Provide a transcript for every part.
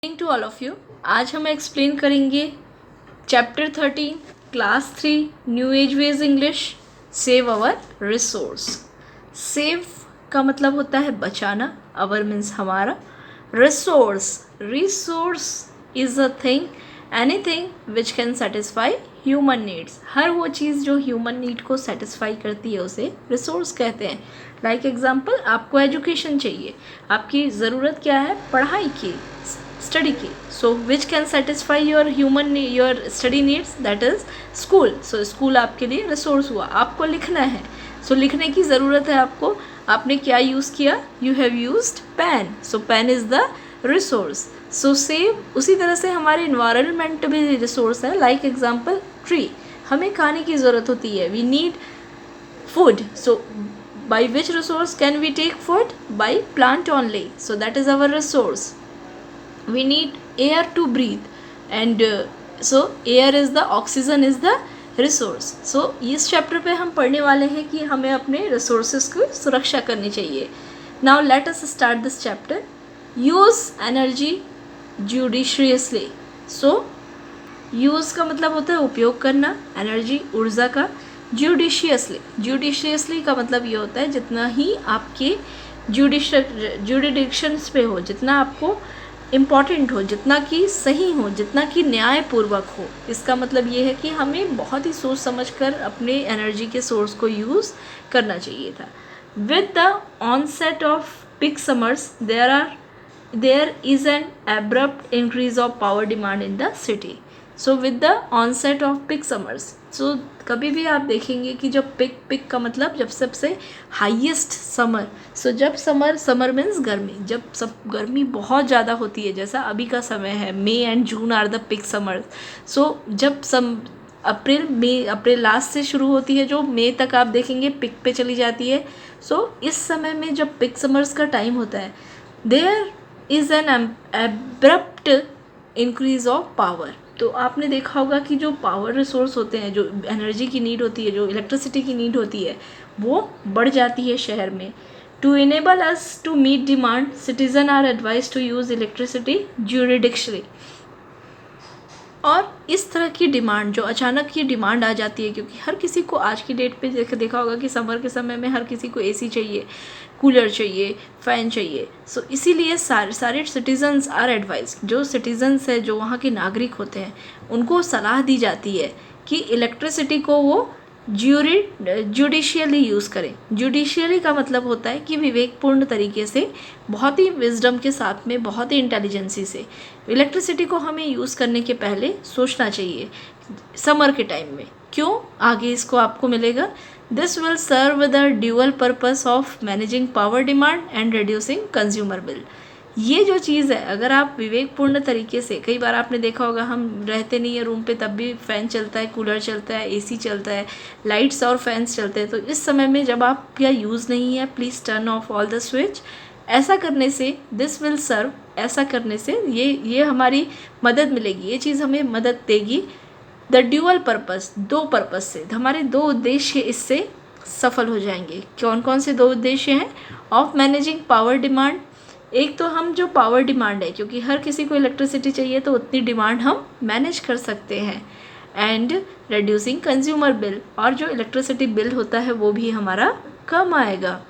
Morning to all of you. आज हम explain करेंगे chapter 13 class 3 new age ways English save our resource. Save का मतलब होता है बचाना, अवर मीन्स हमारा, resource is a thing anything which can satisfy human needs. हर वो चीज़ जो ह्यूमन नीड को सेटिस्फाई करती है उसे रिसोर्स कहते हैं। लाइक एग्जाम्पल, आपको एजुकेशन चाहिए, आपकी ज़रूरत क्या है? पढ़ाई की, स्टडी की। So which can satisfy your study needs, that is school. So school आपके लिए रिसोर्स हुआ। आपको लिखना है, सो लिखने की ज़रूरत है आपको, आपने क्या यूज़ किया? You have used pen, so pen is the resource. So save उसी तरह से हमारे इन्वायरमेंट भी रिसोर्स है। लाइक एग्जाम्पल, ट्री, हमें खाने की ज़रूरत होती है, we need food. So by which resource can we take food? By plant only. So that is our resource. We need air to breathe, and so air is the oxygen is the resource. So इस chapter पे हम पढ़ने वाले हैं कि हमें अपने resources की सुरक्षा करनी चाहिए. Now let us start this chapter. Use energy judiciously. So use का मतलब होता है उपयोग करना, एनर्जी ऊर्जा का, जुडिशियसली का मतलब ये होता है जितना ही आपके जुडिडिक्शंस पे हो, जितना आपको इम्पॉर्टेंट हो, जितना कि सही हो, जितना कि न्यायपूर्वक हो। इसका मतलब ये है कि हमें बहुत ही सोच समझ कर अपने एनर्जी के सोर्स को यूज़ करना चाहिए था। With the onset of peak summers there is an abrupt increase of power demand in the city. So with the onset of peak summers, so कभी भी आप देखेंगे कि जब पिक का मतलब जब सबसे हाईएस्ट समर, सो जब समर मीन्स गर्मी, जब सब गर्मी बहुत ज़्यादा होती है, जैसा अभी का समय है, May and June are the peak summer. So जब अप्रैल लास्ट से शुरू होती है, जो मई तक आप देखेंगे पिक पे चली जाती है। सो इस समय में जब पिक समर्स का टाइम होता है, there is an abrupt increase of power. तो आपने देखा होगा कि जो पावर रिसोर्स होते हैं, जो एनर्जी की नीड होती है, जो इलेक्ट्रिसिटी की नीड होती है, वो बढ़ जाती है शहर में। To enable us to meet demand, citizen are advise to use electricity judiciously. और इस तरह की डिमांड, जो अचानक की डिमांड आ जाती है, क्योंकि हर किसी को आज की डेट पे देखा होगा कि समर के समय में हर किसी को एसी चाहिए, कूलर चाहिए, फ़ैन चाहिए। सो इसीलिए सारे सिटीजन्स आर एडवाइज, जो सिटीजन्स है, जो वहाँ के नागरिक होते हैं, उनको सलाह दी जाती है कि इलेक्ट्रिसिटी को वो जुडिशियली यूज़ करें। जुडिशियली का मतलब होता है कि विवेकपूर्ण तरीके से, बहुत ही विजडम के साथ में, बहुत ही इंटेलिजेंसी से इलेक्ट्रिसिटी को हमें यूज़ करने के पहले सोचना चाहिए समर के टाइम में। क्यों? आगे इसको आपको मिलेगा। This will serve the dual purpose of managing power demand and reducing consumer bill. ये जो चीज़ है, अगर आप विवेकपूर्ण तरीके से, कई बार आपने देखा होगा हम रहते नहीं है रूम पे, तब भी फ़ैन चलता है, कूलर चलता है, एसी चलता है, लाइट्स और फैंस चलते हैं। तो इस समय में जब आपका यूज़ नहीं है, please turn off all the switch. ऐसा करने से, दिस विल सर्व, ऐसा करने से ये हमारी मदद मिलेगी, ये चीज़ हमें मदद देगी। द ड्यूअल पर्पस, दो पर्पस से, हमारे दो उद्देश्य इससे सफल हो जाएंगे। कौन कौन से दो उद्देश्य हैं? ऑफ मैनेजिंग पावर डिमांड, एक तो हम जो पावर डिमांड है, क्योंकि हर किसी को इलेक्ट्रिसिटी चाहिए, तो उतनी डिमांड हम मैनेज कर सकते हैं। एंड रिड्यूसिंग कंज्यूमर बिल, और जो इलेक्ट्रिसिटी बिल होता है वो भी हमारा कम आएगा।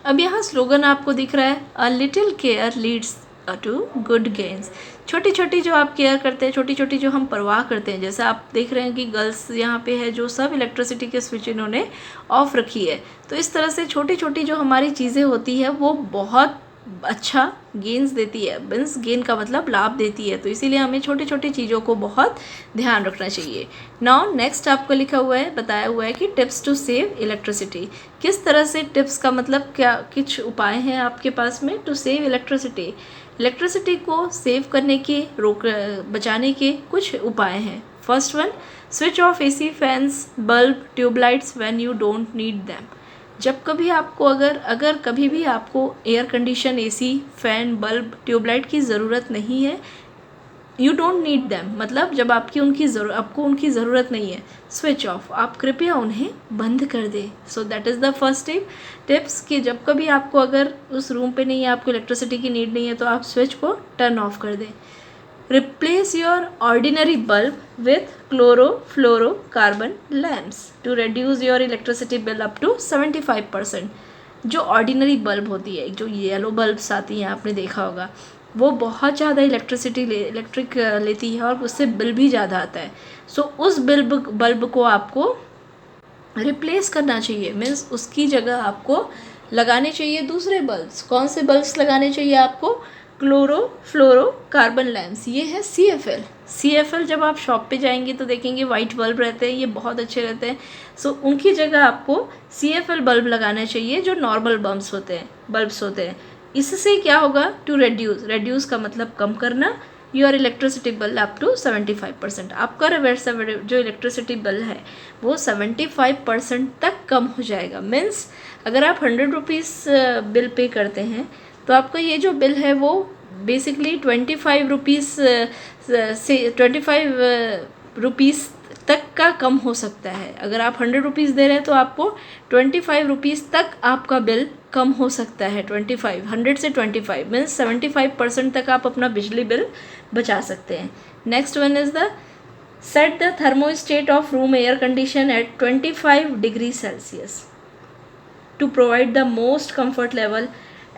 अब यहाँ स्लोगन आपको दिख रहा है, a little care leads to good gains. छोटी छोटी जो आप केयर करते हैं, छोटी छोटी जो हम परवाह करते हैं, जैसे आप देख रहे हैं कि गर्ल्स यहाँ पे है जो सब इलेक्ट्रिसिटी के स्विच इन्होंने ऑफ रखी है। तो इस तरह से छोटी छोटी जो हमारी चीज़ें होती है वो बहुत अच्छा गेन्स देती है, मीन्स गेन का मतलब लाभ देती है। तो इसीलिए हमें छोटी छोटी चीज़ों को बहुत ध्यान रखना चाहिए। नाउ नेक्स्ट आपको लिखा हुआ है, बताया हुआ है कि टिप्स टू सेव इलेक्ट्रिसिटी। किस तरह से टिप्स का मतलब क्या, कुछ उपाय हैं आपके पास में टू सेव इलेक्ट्रिसिटी। इलेक्ट्रिसिटी को सेव करने के, बचाने के कुछ उपाय हैं। First one, switch off AC, fans, bulb, tubelights when you don't need them. जब कभी आपको अगर कभी भी आपको air condition, AC, fan, bulb, tubelight की ज़रूरत नहीं है, यू डोंट नीड दैम, मतलब जब आपको उनकी ज़रूरत नहीं है, स्विच ऑफ, आप कृपया उन्हें बंद कर दें. So that is the first tips कि जब कभी आपको अगर उस रूम पे नहीं है, आपको इलेक्ट्रिसिटी की नीड नहीं है, तो आप स्विच को टर्न ऑफ कर दें. Replace your ordinary bulb with chlorofluorocarbon lamps to reduce your electricity bill up to 75%. जो ऑर्डिनरी बल्ब होती है, जो येलो बल्ब्स आती हैं, आपने देखा होगा, वो बहुत ज़्यादा इलेक्ट्रिक लेती है और उससे बिल भी ज़्यादा आता है. सो उस बल्ब को आपको रिप्लेस करना चाहिए. मीन्स उसकी जगह आपको लगाने चाहिए दूसरे बल्ब्स. कौन से बल्ब्स लगाने चाहिए आपको? Chlorofluorocarbon lamps. ये है CFL. जब आप शॉप पे जाएंगे तो देखेंगे वाइट बल्ब रहते हैं, ये बहुत अच्छे रहते हैं. सो उनकी जगह आपको CFL बल्ब लगाना चाहिए, जो नॉर्मल बल्ब्स होते हैं. इससे क्या होगा? टू रेड्यूस का मतलब कम करना. Your electricity bill up to 75%. आपका जो इलेक्ट्रिसिटी बिल है वो 75% तक कम हो जाएगा. मीन्स अगर आप 100 रुपीज़ बिल पे करते हैं तो आपका ये जो बिल है वो बेसिकली 25 रुपीज़ से 25 रुपीज़ तक का कम हो सकता है. अगर आप 100 रुपीज़ दे रहे हैं तो आपको 25 रुपीज़ तक आपका बिल कम हो सकता है. 100 से 25 मीन्स 75% तक आप अपना बिजली बिल बचा सकते हैं. Next one is the set the thermostat of room air condition at 25 degree Celsius to provide the most comfort level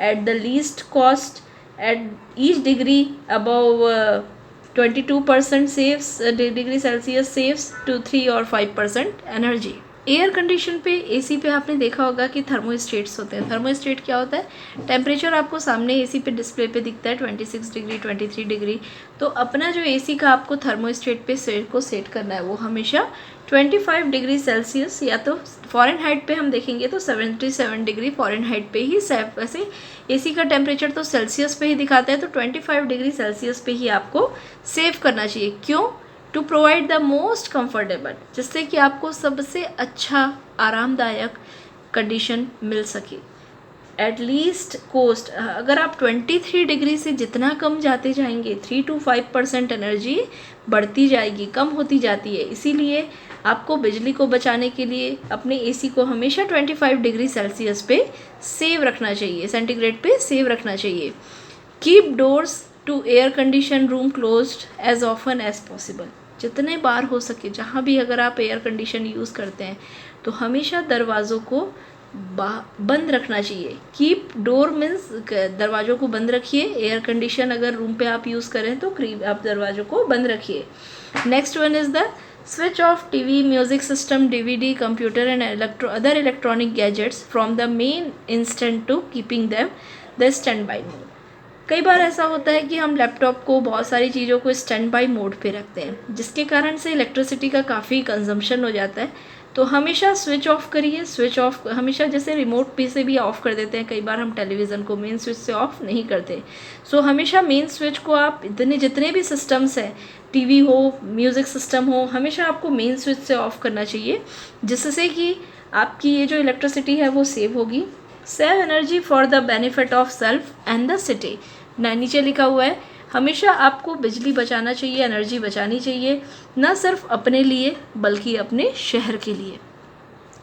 at the least cost. At each degree above 22% saves degree Celsius saves to 3 or 5% energy. Air condition पे AC पे आपने देखा होगा कि thermostats होते हैं. Thermostat क्या होता है? टेम्परेचर आपको सामने AC पे डिस्प्ले पे दिखता है 26 डिग्री 23 डिग्री. तो अपना जो AC का आपको थर्मोस्टेट पे सेट करना है वो हमेशा 25 डिग्री सेल्सियस, या तो फ़ॉरेनहाइट पे हम देखेंगे तो 77 डिग्री फ़ॉरेनहाइट पे ही वैसे AC का टेम्परेचर तो सेल्सियस पे ही दिखाता है, तो 25 डिग्री सेल्सियस पे ही आपको सेव करना चाहिए. क्यों? To provide the most comfortable, जिससे कि आपको सबसे अच्छा आरामदायक कंडीशन मिल सके. एट लीस्ट कोस्ट, अगर आप 23 डिग्री से जितना कम जाते जाएंगे 3 to 5% एनर्जी बढ़ती जाएगी, कम होती जाती है. इसीलिए आपको बिजली को बचाने के लिए अपने AC को हमेशा 25 डिग्री सेल्सियस पे सेव रखना चाहिए, सेंटीग्रेड पे सेव रखना चाहिए. Keep doors to air condition room closed as often as possible. जितने बार हो सके, जहाँ भी अगर आप एयर कंडीशन यूज़ करते हैं तो हमेशा दरवाज़ों को बंद रखना चाहिए. कीप डोर मीन्स दरवाज़ों को बंद रखिए. एयर कंडीशन अगर रूम पे आप यूज़ करें तो आप दरवाज़ों को बंद रखिए. Next one is the switch off TV, music system, DVD, computer and other electronic gadgets from the main instant to keeping them the standby mode. कई बार ऐसा होता है कि हम लैपटॉप को, बहुत सारी चीज़ों को स्टैंड बाई मोड पे रखते हैं, जिसके कारण से इलेक्ट्रिसिटी का काफ़ी कंजम्पशन हो जाता है. तो हमेशा स्विच ऑफ करिए. स्विच ऑफ हमेशा, जैसे रिमोट पे से भी ऑफ़ कर देते हैं, कई बार हम टेलीविज़न को मेन स्विच से ऑफ़ नहीं करते. सो हमेशा मेन स्विच को आप जितने भी सिस्टम्स हैं, TV हो, म्यूज़िक सिस्टम हो, हमेशा आपको मेन स्विच से ऑफ़ करना चाहिए, जिससे कि आपकी ये जो इलेक्ट्रिसिटी है वो सेव होगी. Save energy for the benefit of self and the city. नीचे लिखा हुआ है हमेशा आपको बिजली बचाना चाहिए, एनर्जी बचानी चाहिए, न सिर्फ अपने लिए बल्कि अपने शहर के लिए.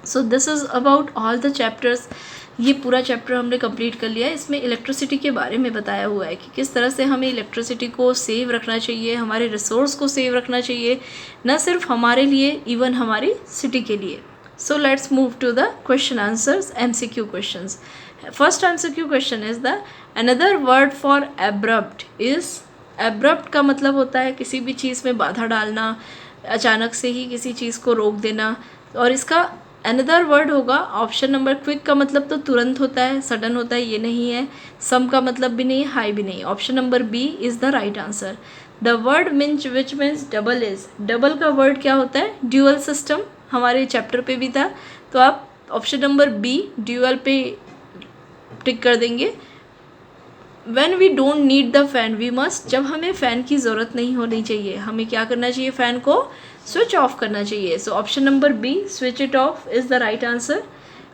So this is about all the chapters. ये पूरा चैप्टर हमने कंप्लीट कर लिया है. इसमें इलेक्ट्रिसिटी के बारे में बताया हुआ है कि किस तरह से हमें इलेक्ट्रिसिटी को सेव रखना चाहिए, हमारे रिसोर्स को सेव रखना चाहिए, न सिर्फ हमारे लिए, इवन हमारी सिटी के लिए. So let's move to the question answers, MCQ questions. First MCQ question is the another word for abrupt is. abrupt का मतलब होता है किसी भी चीज़ में बाधा डालना, अचानक से ही किसी चीज़ को रोक देना. और इसका another word होगा ऑप्शन नंबर. क्विक का मतलब तो तुरंत होता है, सडन होता है, ये नहीं है. सम का मतलब भी नहीं, हाई भी नहीं. Option number B is the right answer. The word which means double is. Double का वर्ड क्या होता है? Dual system. हमारे चैप्टर पे भी था, तो आप ऑप्शन नंबर B ड्यूअल पे टिक कर देंगे. When we don't need the fan we must. जब हमें फ़ैन की ज़रूरत नहीं होनी चाहिए, हमें क्या करना चाहिए? फ़ैन को स्विच ऑफ करना चाहिए. सो option number B switch it of is the right answer.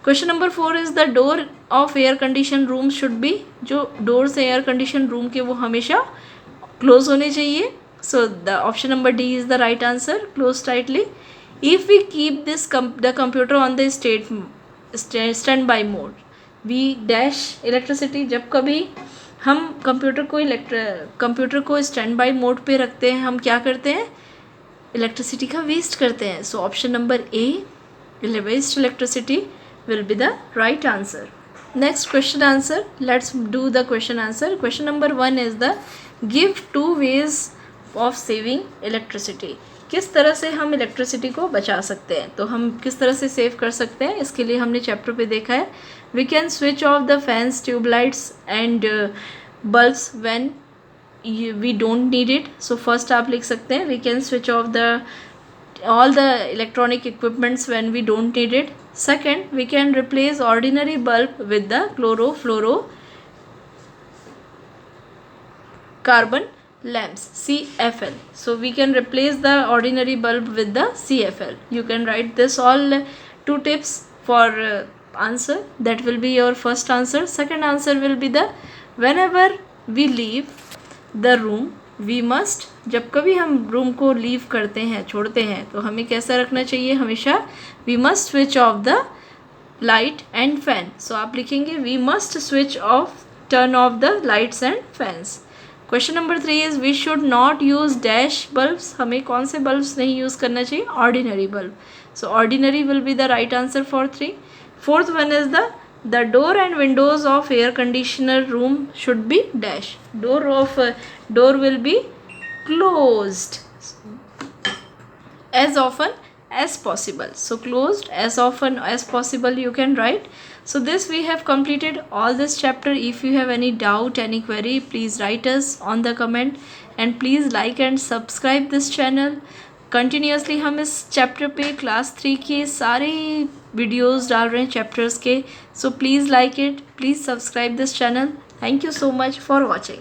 Question number 4 is the door of air condition room should be. जो डोर्स एयर कंडीशन रूम के वो हमेशा क्लोज होने चाहिए. So the option number D is the right answer. Close tightly. If we keep the computer on the standby mode, we dash electricity. जब कभी हम computer को स्टैंड बाई मोड पे रखते हैं, हम क्या करते हैं? इलेक्ट्रिसिटी का वेस्ट करते हैं. So option number A, waste electricity, will be the right answer. Next question answer. Let's do the question answer. Question number 1 is the give 2 ways of saving electricity. किस तरह से हम इलेक्ट्रिसिटी को बचा सकते हैं? तो हम किस तरह से सेव कर सकते हैं, इसके लिए हमने चैप्टर पे देखा है. We can switch off the fans, tubelights and bulbs when we don't need it. So first आप लिख सकते हैं we can switch off the all the electronic equipments when we don't need it. Second, we can replace ordinary bulb with the chlorofluoro carbon lamps, CFL. So we can replace the ordinary bulb with the CFL. You can write this all 2 tips for answer. That will be your first answer. Second answer will be the whenever we leave the room we must, जब कभी हम room को leave करते हैं, छोड़ते हैं, तो हमें कैसा रखना चाहिए? हमेशा we must switch off the light and fan. So आप लिखेंगे we must switch off, turn off the lights and fans. Question number 3 is we should not use dash bulbs. हमें कौन से बल्ब्स नहीं यूज़ करना चाहिए? Ordinary bulb. So ordinary will be the right answer for 3. Fourth one is the door and windows of air conditioner room should be dash. Door will be closed as often as possible. So closed as often as possible you can write. So this we have completed all this chapter. If you have any doubt, any query, please write us on the comment, and please like and subscribe this channel. Continuously हम इस chapter पे class 3 के सारे videos डाल रहे हैं chapters के. So please like it, please subscribe this channel. Thank you so much for watching.